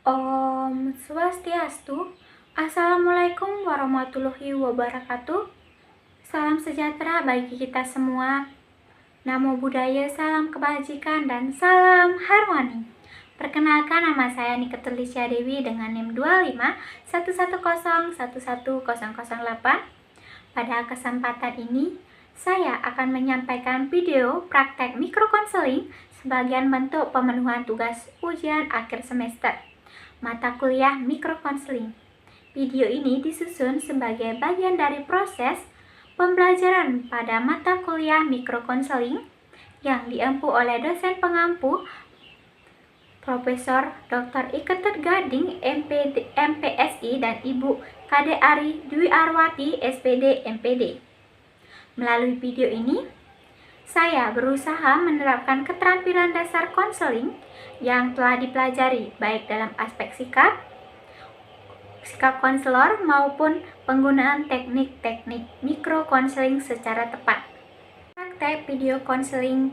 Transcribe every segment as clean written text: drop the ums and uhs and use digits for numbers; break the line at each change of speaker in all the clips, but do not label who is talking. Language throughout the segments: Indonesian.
Om Swastiastu. Assalamualaikum warahmatullahi wabarakatuh. Salam sejahtera bagi kita semua. Namo Buddhaya, salam kebajikan, dan salam harmoni. Perkenalkan, nama saya Niketul Lisya Dewi dengan NIM 2511011008. Pada kesempatan ini, saya akan menyampaikan video praktek mikrokonseling sebagian bentuk pemenuhan tugas ujian akhir semester mata kuliah mikrokonseling. Video ini disusun sebagai bagian dari proses pembelajaran pada mata kuliah mikrokonseling yang diempu oleh dosen pengampu Profesor Dr. Iketut Gading MPSI dan Ibu Kade Ari Dwi Arwati SPD MPD. Melalui video ini, saya berusaha menerapkan keterampilan dasar konseling yang telah dipelajari baik dalam aspek sikap konselor maupun penggunaan teknik-teknik mikrokonseling secara tepat. Praktek video konseling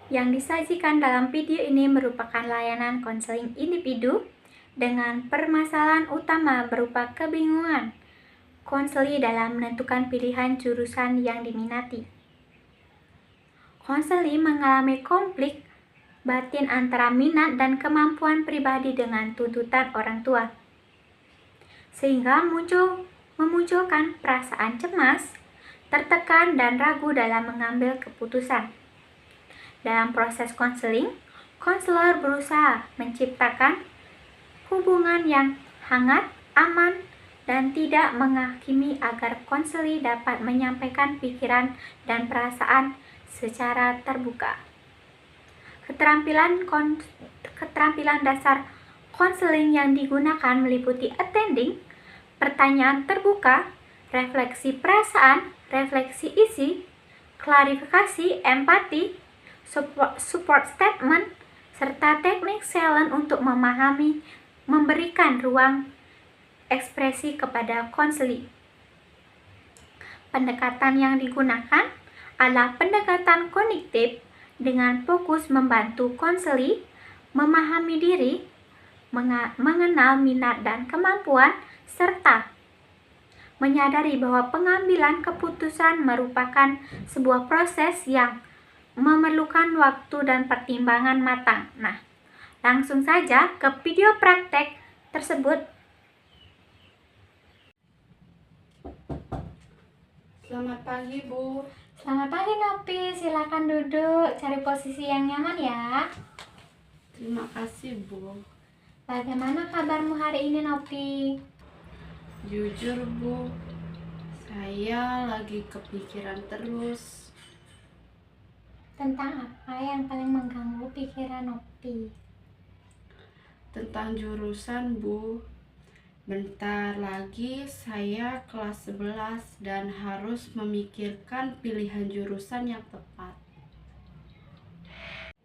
yang disajikan dalam video ini merupakan layanan konseling individu dengan permasalahan utama berupa kebingungan konseli dalam menentukan pilihan jurusan yang diminati. Konseli mengalami konflik batin antara minat dan kemampuan pribadi dengan tuntutan orang tua, sehingga memunculkan perasaan cemas, tertekan, dan ragu dalam mengambil keputusan. Dalam proses konseling, konselor berusaha menciptakan hubungan yang hangat, aman, dan tidak menghakimi agar konseli dapat menyampaikan pikiran dan perasaan secara terbuka. Keterampilan dasar konseling yang digunakan meliputi attending, pertanyaan terbuka, refleksi perasaan, refleksi isi, klarifikasi, empati, support statement, serta teknik silent untuk memahami, memberikan ruang ekspresi kepada konseli. Pendekatan yang digunakan adalah pendekatan kognitif dengan fokus membantu konseli memahami diri, mengenal minat dan kemampuan, serta menyadari bahwa pengambilan keputusan merupakan sebuah proses yang memerlukan waktu dan pertimbangan matang. Nah, langsung saja ke video praktek tersebut.
Selamat pagi, Bu.
Selamat pagi, Nopi. Silakan duduk, cari posisi yang nyaman ya.
Terima kasih, Bu.
Bagaimana kabarmu hari ini, Nopi?
Jujur, Bu, saya lagi kepikiran terus.
Tentang apa yang paling mengganggu pikiran Nopi?
Tentang jurusan, Bu. Bentar lagi saya kelas 11 dan harus memikirkan pilihan jurusan yang tepat.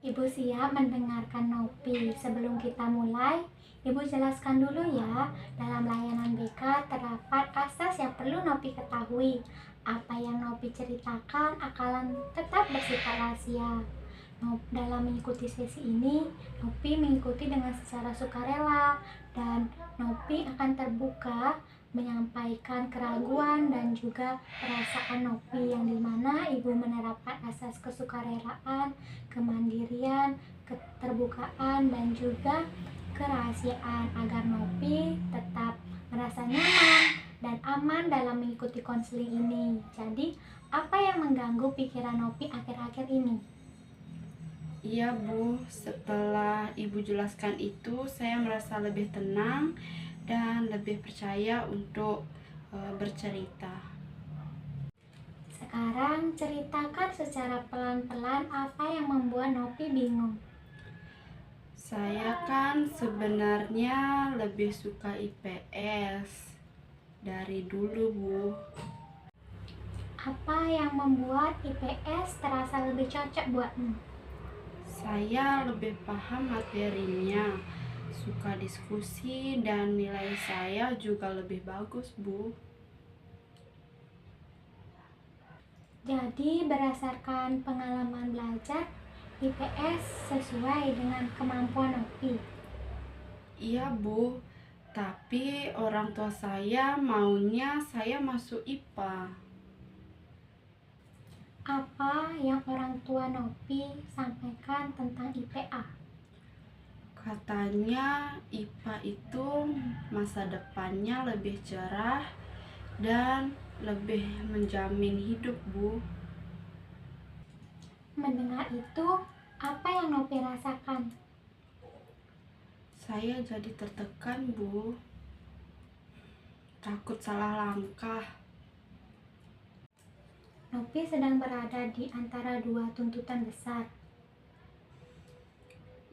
Ibu siap mendengarkan Nopi. Sebelum kita mulai, Ibu jelaskan dulu ya, dalam layanan BK terdapat asas yang perlu Nopi ketahui. Apa yang Nopi ceritakan akan tetap bersifat rahasia. Dalam mengikuti sesi ini, Nopi mengikuti dengan secara sukarela dan Nopi akan terbuka menyampaikan keraguan dan juga perasaan Nopi, yang dimana Ibu menerapkan asas kesukarelaan, kemandirian, keterbukaan, dan juga kerahasiaan agar Nopi tetap merasa nyaman dan aman dalam mengikuti konseling ini. Jadi, apa yang mengganggu pikiran Nopi akhir-akhir ini?
Iya, Bu, setelah Ibu jelaskan itu, saya merasa lebih tenang dan lebih percaya untuk bercerita.
Sekarang ceritakan secara pelan-pelan apa yang membuat Nopi bingung.
Saya kan sebenarnya lebih suka IPS dari dulu, Bu.
Apa yang membuat IPS terasa lebih cocok buatmu?
Saya lebih paham materinya, suka diskusi, dan nilai saya juga lebih bagus, Bu.
Jadi berdasarkan pengalaman belajar, IPS sesuai dengan kemampuan Nopi.
Iya Bu, tapi orang tua saya maunya saya masuk IPA.
Apa yang orang tua Nopi sampaikan tentang IPA?
Katanya IPA itu masa depannya lebih cerah dan lebih menjamin hidup Bu.
Mendengar itu, apa yang Nopi rasakan?
Saya jadi tertekan Bu, takut salah langkah.
Nopi sedang berada di antara dua tuntutan besar.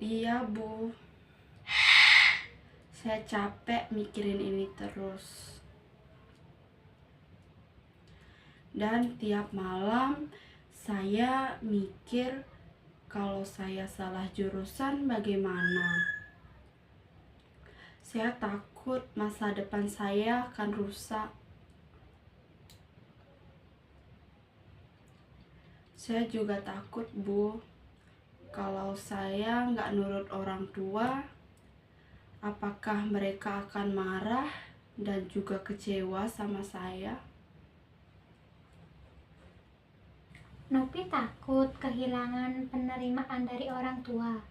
Iya Bu, saya capek mikirin ini terus. Dan tiap malam saya mikir kalau saya salah jurusan bagaimana. Saya takut masa depan saya akan rusak. Saya juga takut Bu, kalau saya nggak nurut orang tua, apakah mereka akan marah dan juga kecewa sama saya?
Nopi takut kehilangan penerimaan dari orang tua.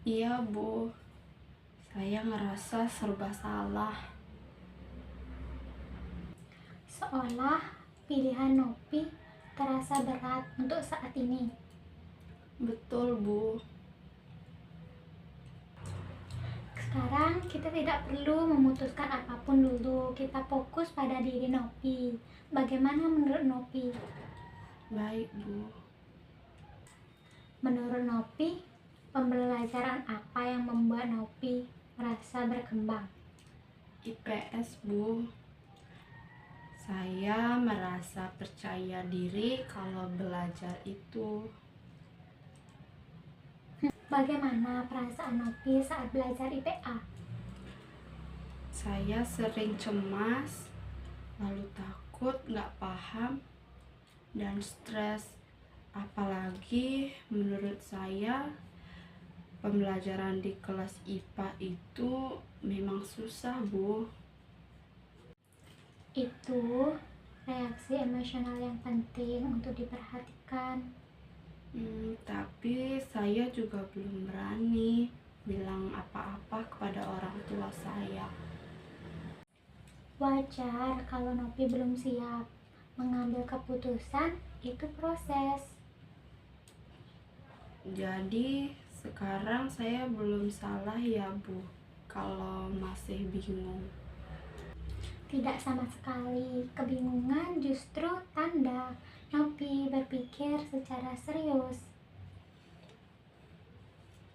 Iya Bu, saya ngerasa serba salah.
Seolah pilihan Nopi terasa berat untuk saat ini.
Betul Bu.
Sekarang kita tidak perlu memutuskan apapun dulu. Kita fokus pada diri Nopi. Bagaimana menurut Nopi?
Baik Bu.
Menurut Nopi, pembelajaran apa yang membuat Nopi merasa berkembang?
IPS Bu. Saya merasa percaya diri kalau belajar itu.
Bagaimana perasaan Nopi saat belajar IPA?
Saya sering cemas, lalu takut nggak paham, dan stres. Apalagi menurut saya, pembelajaran di kelas IPA itu memang susah Bu.
Itu reaksi emosional yang penting untuk diperhatikan.
Tapi saya juga belum berani bilang apa-apa kepada orang tua saya.
Wajar kalau Nopi belum siap. Mengambil keputusan itu proses.
Jadi sekarang saya belum salah ya Bu, kalau masih bingung.
Tidak sama sekali. Kebingungan justru tanda Nopi berpikir secara serius.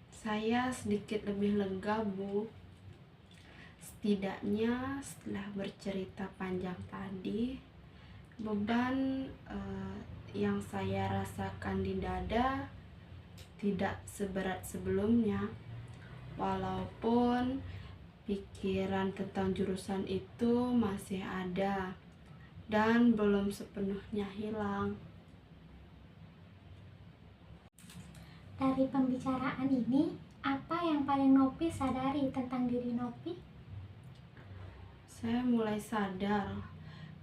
Saya sedikit lebih lega Bu. Setidaknya setelah bercerita panjang tadi, beban yang saya rasakan di dada tidak seberat sebelumnya. Walaupun pikiran tentang jurusan itu masih ada dan belum sepenuhnya hilang.
Dari pembicaraan ini, apa yang paling Nopi sadari tentang diri Nopi?
Saya mulai sadar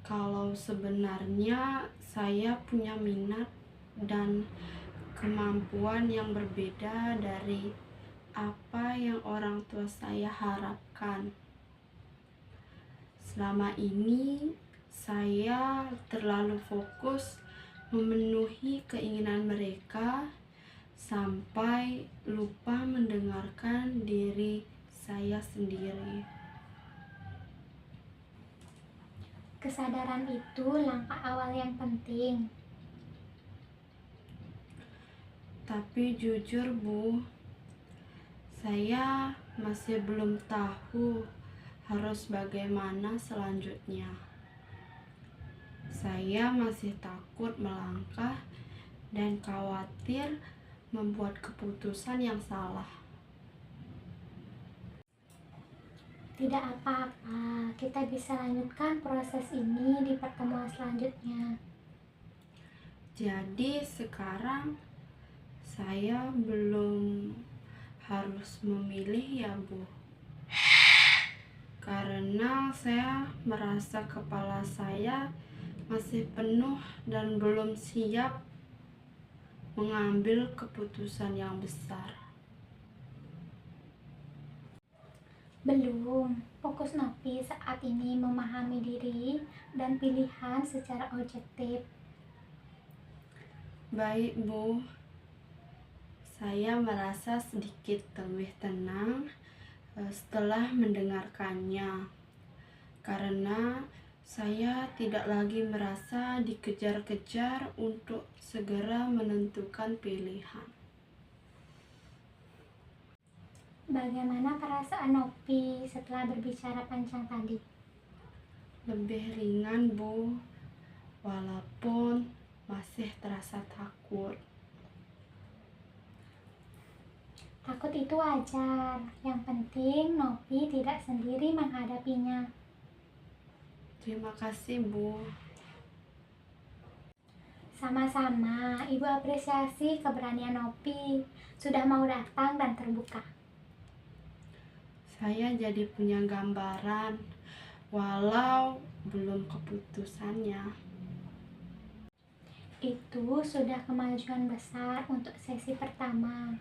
kalau sebenarnya saya punya minat dan kemampuan yang berbeda dari apa yang orang tua saya harapkan. Selama ini saya terlalu fokus memenuhi keinginan mereka sampai lupa mendengarkan diri saya sendiri.
Kesadaran itu langkah awal yang penting.
Tapi jujur Bu, saya masih belum tahu harus bagaimana selanjutnya. Saya masih takut melangkah dan khawatir membuat keputusan yang salah.
Tidak apa-apa, kita bisa lanjutkan proses ini di pertemuan selanjutnya.
Jadi sekarang saya belum harus memilih ya Bu. karena saya merasa kepala saya masih penuh dan belum siap mengambil keputusan yang besar.
Belum. Fokus Nopi saat ini memahami diri dan pilihan secara objektif.
Baik, Bu. Saya merasa sedikit lebih tenang setelah mendengarkannya, karena saya tidak lagi merasa dikejar-kejar untuk segera menentukan pilihan.
Bagaimana perasaan Nopi setelah berbicara panjang tadi?
Lebih ringan, Bu, walaupun masih terasa takut.
Takut itu wajar. Yang penting Nopi tidak sendiri menghadapinya.
Terima kasih, Bu.
Sama-sama, Ibu apresiasi keberanian Nopi. Sudah mau datang dan terbuka.
Saya jadi punya gambaran, walau belum keputusannya.
Itu sudah kemajuan besar untuk sesi pertama.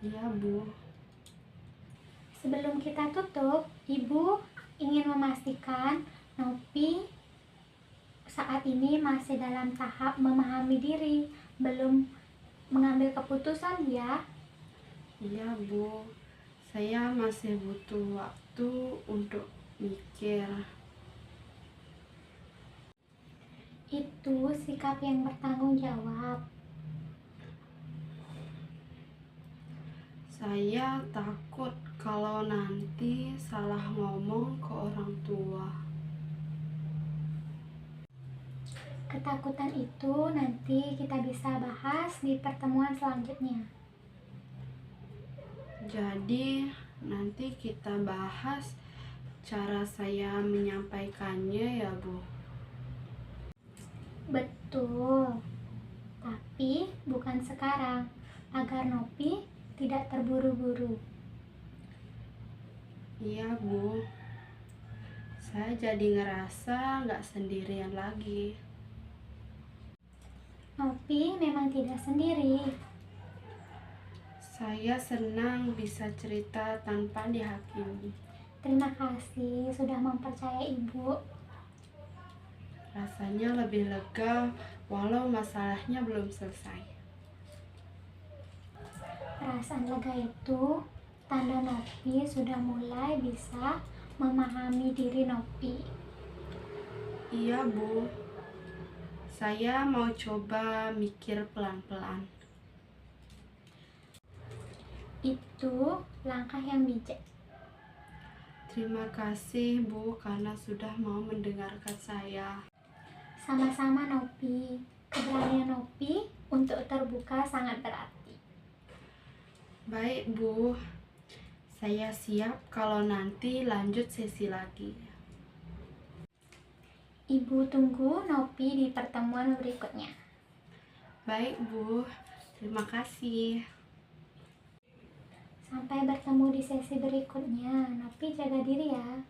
Iya, Bu.
Sebelum kita tutup, Ibu ingin memastikan Nopi saat ini masih dalam tahap memahami diri, belum mengambil keputusan ya.
Iya, Bu. Saya masih butuh waktu untuk mikir.
Itu sikap yang bertanggung jawab.
Saya takut kalau nanti salah ngomong ke orang tua.
Ketakutan itu nanti kita bisa bahas di pertemuan selanjutnya.
Jadi, nanti kita bahas cara saya menyampaikannya ya, Bu.
Betul. Tapi bukan sekarang, agar Nopi tidak terburu-buru.
Iya, Bu. Saya jadi ngerasa nggak sendirian lagi.
Nopi memang tidak sendiri.
Saya senang bisa cerita tanpa dihakimi.
Terima kasih sudah mempercayai Ibu.
Rasanya lebih lega walau masalahnya belum selesai.
Perasaan lega itu tanda Nopi sudah mulai bisa memahami diri Nopi.
Iya, Bu. Saya mau coba mikir pelan-pelan.
Itu langkah yang bijak.
Terima kasih, Bu, karena sudah mau mendengarkan saya.
Sama-sama Nopi. Keberanian Nopi untuk terbuka sangat berarti.
Baik, Bu. Saya siap kalau nanti lanjut sesi lagi.
Ibu tunggu Nopi di pertemuan berikutnya.
Baik, Bu. Terima kasih.
Sampai bertemu di sesi berikutnya. Nopi jaga diri ya.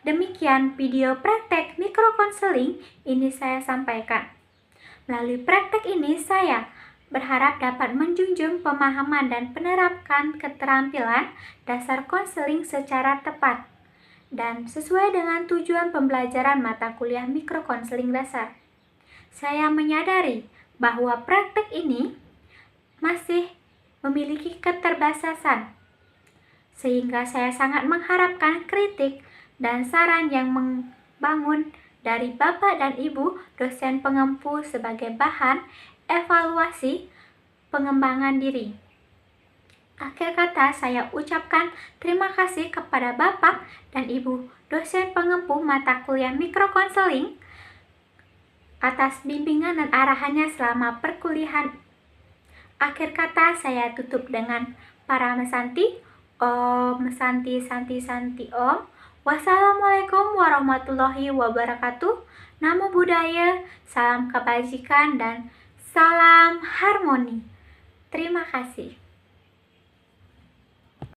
Demikian video praktek mikrokonseling ini saya sampaikan. Melalui praktek ini saya berharap dapat menjunjung pemahaman dan menerapkan keterampilan dasar konseling secara tepat dan sesuai dengan tujuan pembelajaran mata kuliah mikrokonseling dasar. Saya menyadari bahwa praktek ini masih memiliki keterbatasan, sehingga saya sangat mengharapkan kritik dan saran yang membangun dari Bapak dan Ibu dosen pengempu sebagai bahan evaluasi pengembangan diri. Akhir kata saya ucapkan terima kasih kepada Bapak dan Ibu dosen pengempu mata kuliah mikrokonseling atas bimbingan dan arahannya selama perkuliahan. Akhir kata saya tutup dengan para mesanti. Om Santi Santi Santi Om. Wassalamualaikum warahmatullahi wabarakatuh. Namo Buddhaya, salam kebajikan dan salam harmoni. Terima kasih.